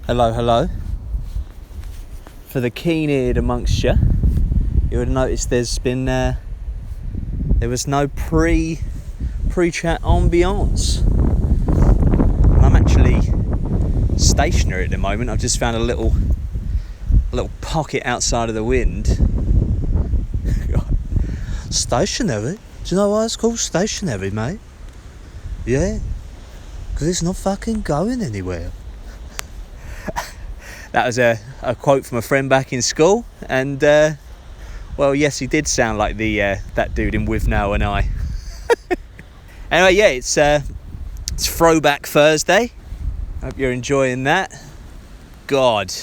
Hello. For the keen-eared amongst you, you would notice there was no pre-chat ambience. And I'm actually stationary at the moment. I've just found a little pocket outside of the wind. Stationary? Do you know why it's called stationary, mate? Yeah, because it's not fucking going anywhere. That was a quote from a friend back in school, and well, yes, he did sound like that dude in With Now and I. Anyway, yeah, it's Throwback Thursday. Hope you're enjoying that. God,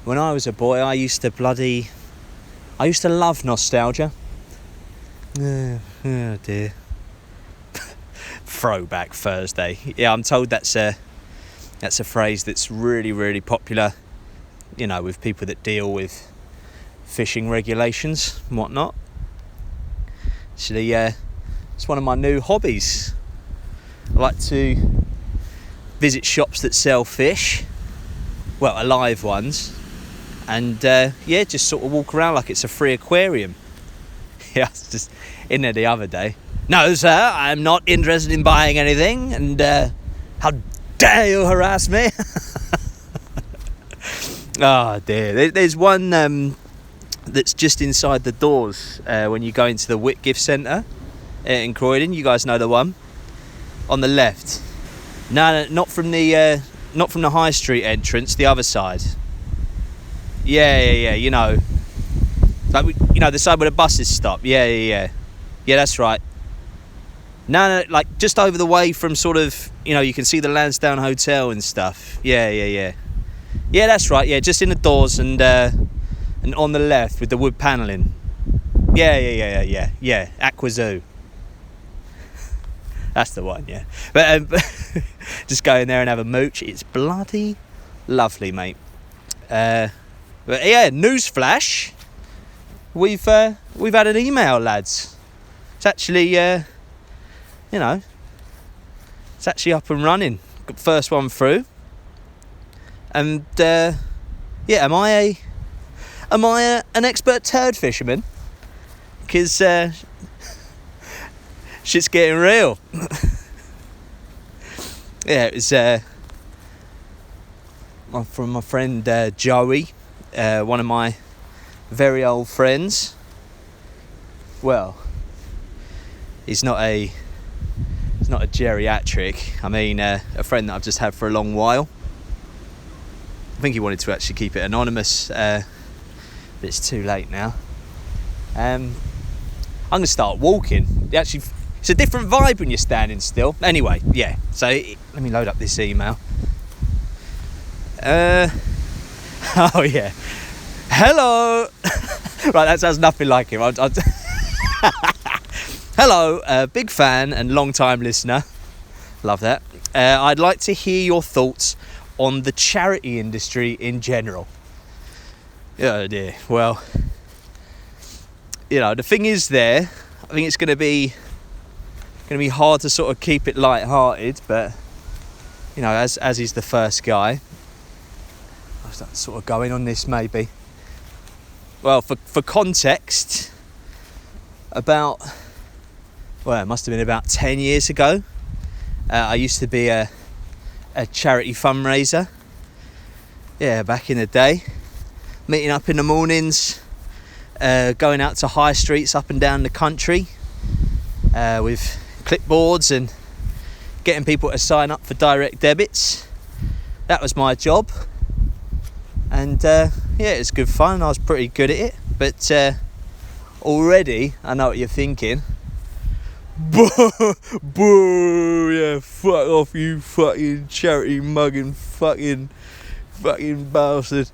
when I was a boy, I used to love nostalgia. Oh dear. Throwback Thursday. Yeah, I'm told that's a phrase that's really, really popular, you know, with people that deal with fishing regulations and whatnot. Actually, it's one of my new hobbies. I like to visit shops that sell fish, well, alive ones, and just sort of walk around like it's a free aquarium. Yeah, I was just in there the other day. No, sir, I'm not interested in buying anything, and how dare you harass me? Oh dear. There's one that's just inside the doors when you go into the Whitgift Centre in Croydon. You guys know the one on the left. No, not from the high street entrance. The other side. Yeah. You know, like the side where the buses stop. Yeah. Yeah, that's right. No, like just over the way from sort of, you know, you can see the Lansdowne Hotel and stuff. Yeah. Yeah, that's right. Yeah, just in the doors and on the left with the wood panelling. Yeah. Aqua Zoo. That's the one, yeah. But just go in there and have a mooch. It's bloody lovely, mate. But yeah, newsflash. We've had an email, lads. It's actually it's actually up and running. Got the first one through. And am I an expert turd fisherman? Because shit's getting real. Yeah, it was from my friend Joey, one of my very old friends. Well, he's not a geriatric. I mean, a friend that I've just had for a long while. I think he wanted to actually keep it anonymous, but it's too late now. I'm going to start walking. It's a different vibe when you're standing still. Anyway, yeah. So let me load up this email. Oh yeah. Hello. Right, that sounds nothing like him. Hello, big fan and long-time listener. Love that. I'd like to hear your thoughts on the charity industry in general. Oh dear. Well, you know, the thing is I think it's going to be hard to sort of keep it light-hearted, but you know, as he's the first guy, I was sort of going on this maybe. Well, for context, it must have been about 10 years ago. I used to be a charity fundraiser. Yeah, back in the day. Meeting up in the mornings, going out to high streets up and down the country with clipboards and getting people to sign up for direct debits. That was my job. And it was good fun. I was pretty good at it. But already, I know what you're thinking. Boo, yeah, fuck off, you fucking charity mugging fucking bastard.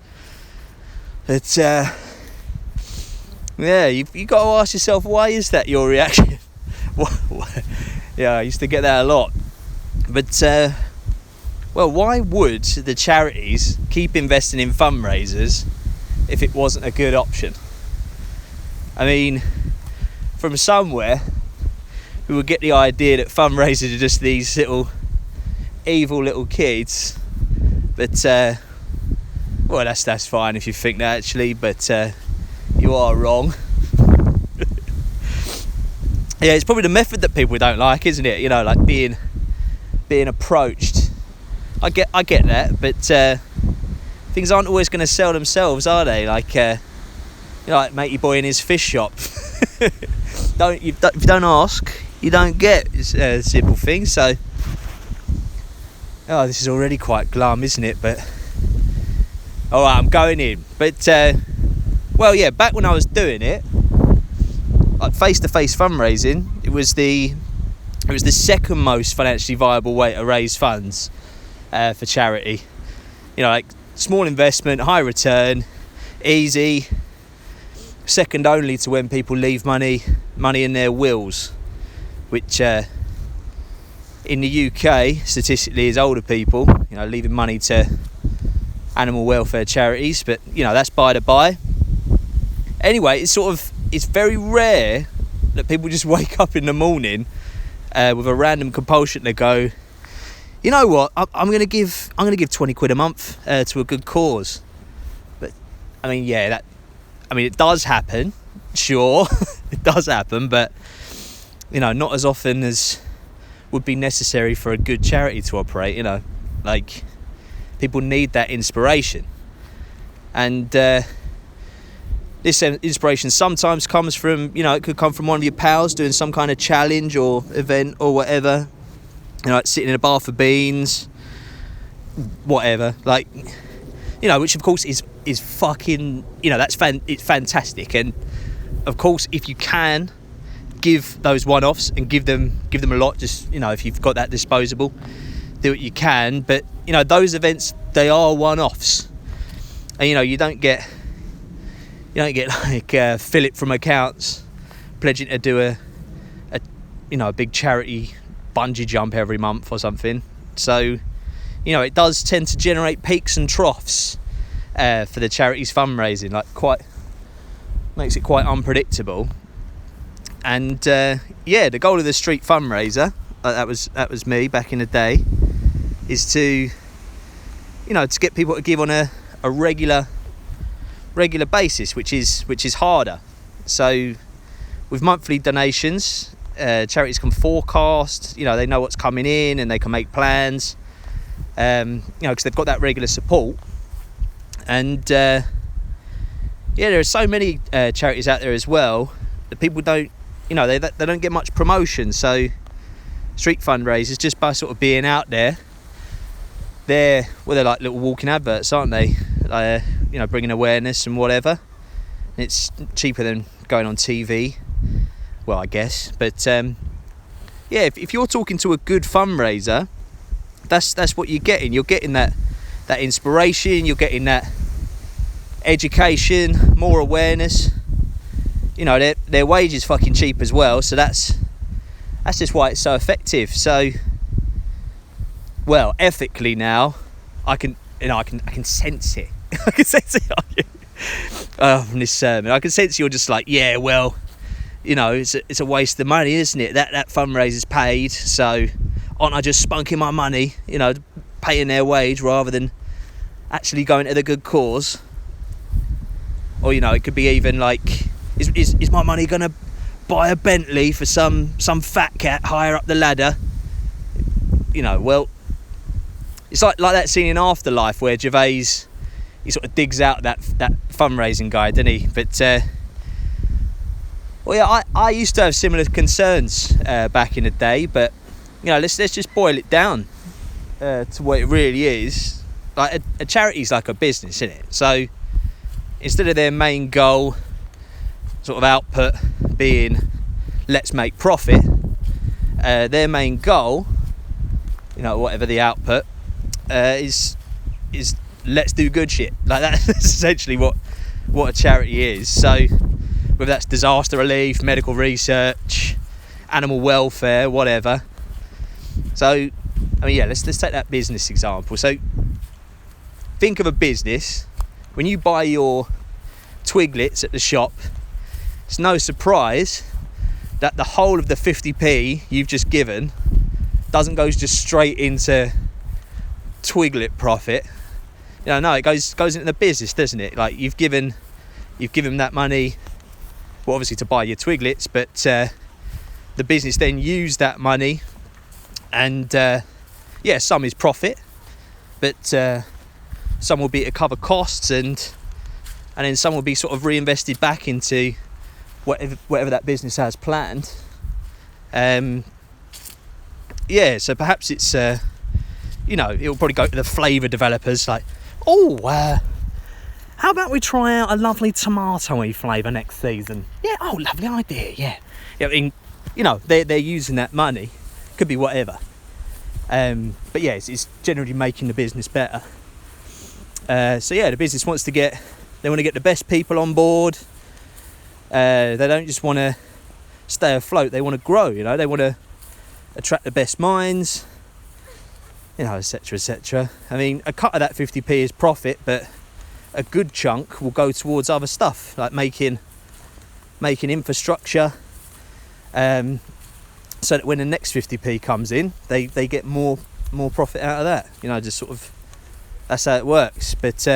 But you got to ask yourself, why is that your reaction? Yeah, I used to get that a lot. But why would the charities keep investing in fundraisers if it wasn't a good option? I mean, from somewhere, we would get the idea that fundraisers are just these evil little kids But well, that's fine if you think that, actually, but you are wrong. Yeah, it's probably the method that people don't like, isn't it? You know, like being approached. I get that, but things aren't always going to sell themselves, are they? Like, like matey boy in his fish shop. If you don't ask, you don't get. It's a simple thing. So, this is already quite glum, isn't it? But all right, I'm going in. But well, yeah, back when I was doing it, like face-to-face fundraising, it was the second most financially viable way to raise funds for charity. You know, like small investment, high return, easy, second only to when people leave money in their wills, which in the UK statistically is older people, you know, leaving money to animal welfare charities, but you know, that's by the by. Anyway, it's very rare that people just wake up in the morning with a random compulsion to go, you know what, I'm gonna give 20 quid a month to a good cause. But I mean, yeah, it does happen, sure. It does happen, but you know, not as often as would be necessary for a good charity to operate. You know, like, people need that inspiration, and this inspiration sometimes comes from, you know, it could come from one of your pals doing some kind of challenge or event or whatever, you know, like sitting in a bar for beans, whatever, like, you know, which of course is fucking, you know, it's fantastic. And of course, if you can give those one-offs and give them a lot, just, you know, if you've got that disposable, do what you can. But you know, those events, they are one-offs, and you know, you don't get like Philip from accounts pledging to do a big charity bungee jump every month or something. So, you know, it does tend to generate peaks and troughs for the charity's fundraising, like makes it quite unpredictable. And yeah, the goal of the street fundraiser, that was me back in the day, is to, you know, to get people to give on a regular basis, which is harder. So with monthly donations, charities can forecast, you know, they know what's coming in and they can make plans, you know, because they've got that regular support. And yeah, there are so many charities out there as well that people don't, you know, they don't get much promotion. So street fundraisers, just by sort of being out there, they're like little walking adverts, aren't they? You know, bringing awareness and whatever. And it's cheaper than going on TV, well, I guess. But yeah, if you're talking to a good fundraiser, that's what you're getting. You're getting that inspiration. You're getting that education, more awareness. You know, their wage is fucking cheap as well. So that's just why it's so effective. So, well, ethically now, I can sense it. I can sense it from this sermon. I can sense you're just like, yeah, well, you know, it's a waste of money, isn't it? That fundraiser's paid, so aren't I just spunking my money, you know, paying their wage rather than actually going to the good cause? Or, you know, it could be even like, is my money gonna buy a Bentley for some fat cat higher up the ladder? You know, well, it's like that scene in Afterlife where Gervais, he sort of digs out that fundraising guy, doesn't he? But well, yeah, I used to have similar concerns back in the day, but you know, let's just boil it down to what it really is. Like a charity's like a business, isn't it? So instead of their main goal, sort of output being let's make profit, their main goal, you know, whatever the output is let's do good shit. Like that's essentially what a charity is. So whether that's disaster relief, medical research, animal welfare, whatever. So I mean, yeah, let's take that business example. So think of a business. When you buy your Twiglets at the shop, it's no surprise that the whole of the 50p you've just given doesn't go just straight into Twiglet profit. No, it goes into the business, doesn't it? Like you've given that money, well, obviously to buy your twiglets, but the business then use that money, and some is profit, but some will be to cover costs, and then some will be sort of reinvested back into whatever that business has planned. So perhaps it's it'll probably go to the flavour developers, like, how about we try out a lovely tomatoey flavour next season? Yeah, lovely idea, yeah. I mean, they're using that money, could be whatever. But yeah, it's generally making the business better. The business wants to get the best people on board. They don't just want to stay afloat, they want to grow, they want to attract the best minds, etc, etc. I mean, a cut of that 50p is profit, but a good chunk will go towards other stuff, like making infrastructure, so that when the next 50p comes in, they get more profit out of that. Just sort of, that's how it works. But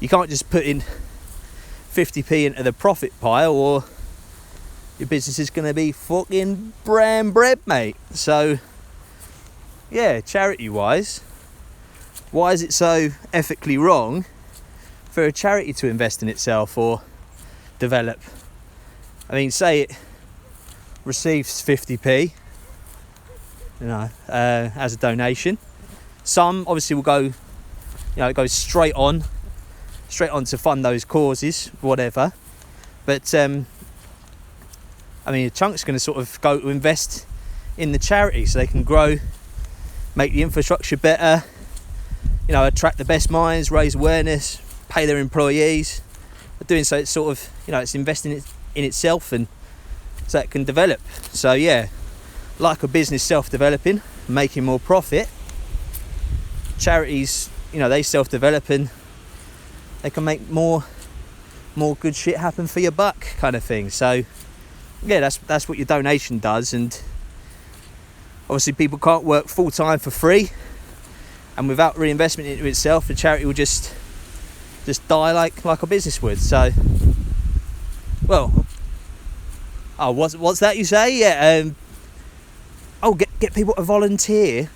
you can't just put in 50p into the profit pile, or your business is going to be fucking bran bread, mate. So yeah, charity wise, why is it so ethically wrong for a charity to invest in itself or develop? I mean, say it receives 50p, as a donation. Some obviously will go, it goes straight on to fund those causes, whatever. But a chunk's going to sort of go to invest in the charity so they can grow, make the infrastructure better, attract the best minds, raise awareness, pay their employees. But doing so, it's sort of, it's investing in itself, and so it can develop. So yeah, like a business self-developing, making more profit, charities, they self-develop and they can make more good shit happen for your buck, kind of thing. So yeah, that's what your donation does. And obviously people can't work full-time for free, and without reinvestment into itself, the charity will just die like a business would. So, well, what's that you say? Yeah, get people to volunteer.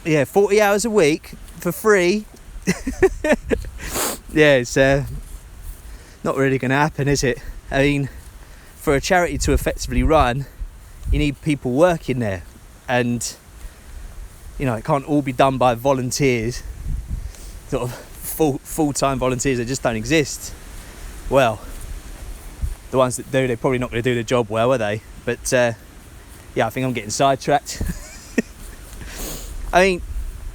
Yeah, 40 hours a week for free. Yeah, it's not really going to happen, is it? I mean, for a charity to effectively run, you need people working there, and it can't all be done by volunteers, sort of full-time volunteers that just don't exist. Well, the ones that do, they're probably not going to do the job well, are they? But I think I'm getting sidetracked. I mean,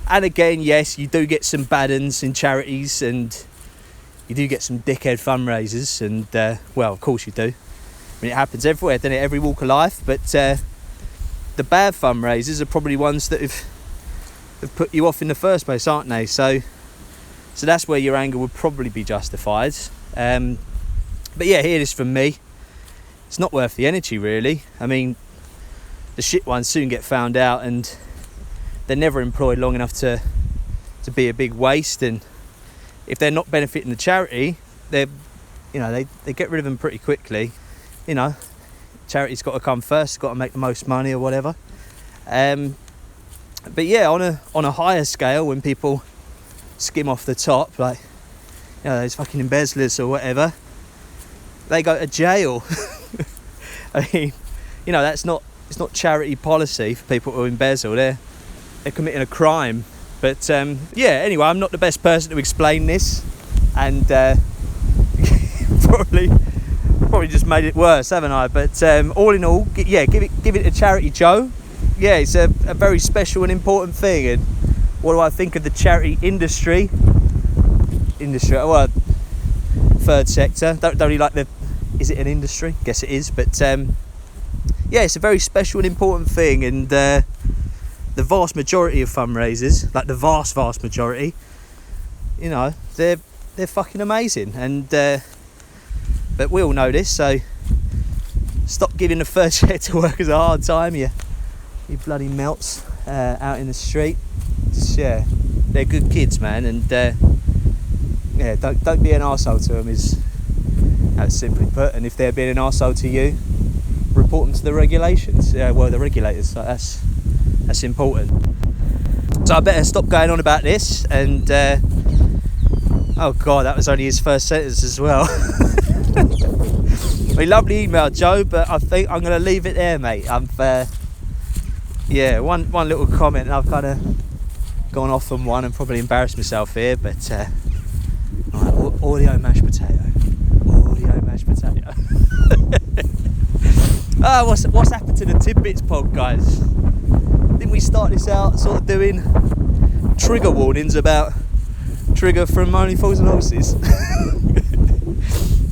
and again, yes, you do get some bad uns in charities, and you do get some dickhead fundraisers, and of course you do. I mean, it happens everywhere, doesn't it? Every walk of life. But the bad fundraisers are probably ones that have put you off in the first place, aren't they? So that's where your anger would probably be justified. But yeah, hear this from me. It's not worth the energy, really. I mean, the shit ones soon get found out, and they're never employed long enough to be a big waste. And if they're not benefiting the charity, they get rid of them pretty quickly. Charity's got to come first, it's got to make the most money or whatever. But yeah, on a higher scale, when people skim off the top, like those fucking embezzlers or whatever, they go to jail. I mean, it's not charity policy for people to embezzle. They're committing a crime. But anyway, I'm not the best person to explain this, and probably just made it worse, haven't I? But all in all, give it a charity, Joe. Yeah, it's a very special and important thing. And what do I think of the charity industry? Well, third sector. Don't really like the. Is it an industry? Guess it is. But it's a very special and important thing. And the vast majority of fundraisers, like the vast majority, they're fucking amazing. And but we all know this, so stop giving the third sector workers a hard time, you bloody melts out in the street. Just, they're good kids, man, and yeah, don't be an arsehole to them, is that's simply put. And if they're being an arsehole to you, report them to the regulations. The regulators. So that's important. So I better stop going on about this. And oh god, that was only his first sentence as well. A lovely email, Joe, but I think I'm going to leave it there, mate. Yeah, one little comment, and I've kind of gone off on one and probably embarrassed myself here, but right, audio mashed potato. What's happened to the Tidbits Pod, guys? Didn't we start this out sort of doing trigger warnings about trigger from Only Fools and Horses?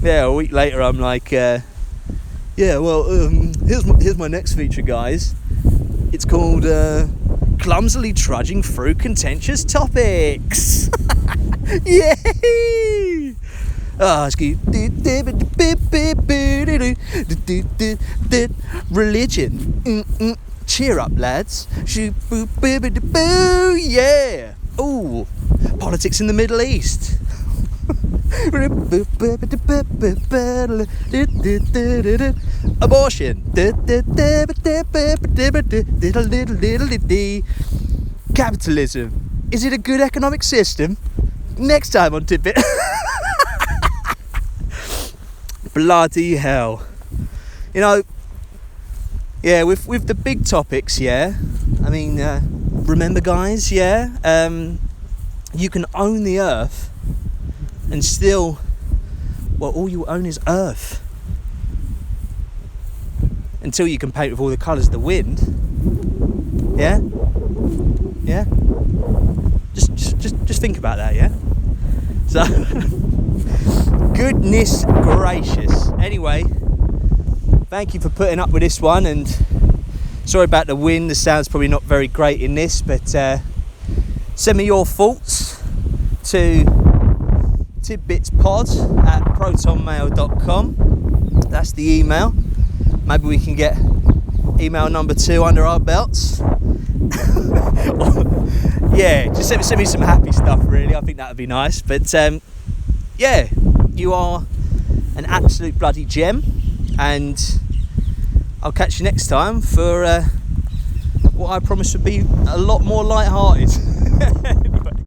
Yeah, a week later I'm like, here's my next feature, guys. It's called Clumsily Trudging Through Contentious Topics. Yay! Religion. Cheer up, lads. Yeah. Ooh, politics in the Middle East. Abortion. Capitalism. Is it a good economic system? Next time on Tidbit. Bloody hell. You know, yeah, with the big topics, yeah. I mean, remember, guys, yeah, you can own the earth and still, well, all you own is earth. Until you can paint with all the colours of the wind. Yeah? Yeah? Just think about that, yeah? So, goodness gracious. Anyway, thank you for putting up with this one, and sorry about the wind. The sound's probably not very great in this, but send me your thoughts to tidbitspod@protonmail.com. That's the email. Maybe we can get email number 2 under our belts. Yeah, just send me some happy stuff, really. I think that would be nice. But yeah, you are an absolute bloody gem, and I'll catch you next time for what I promise would be a lot more light-hearted.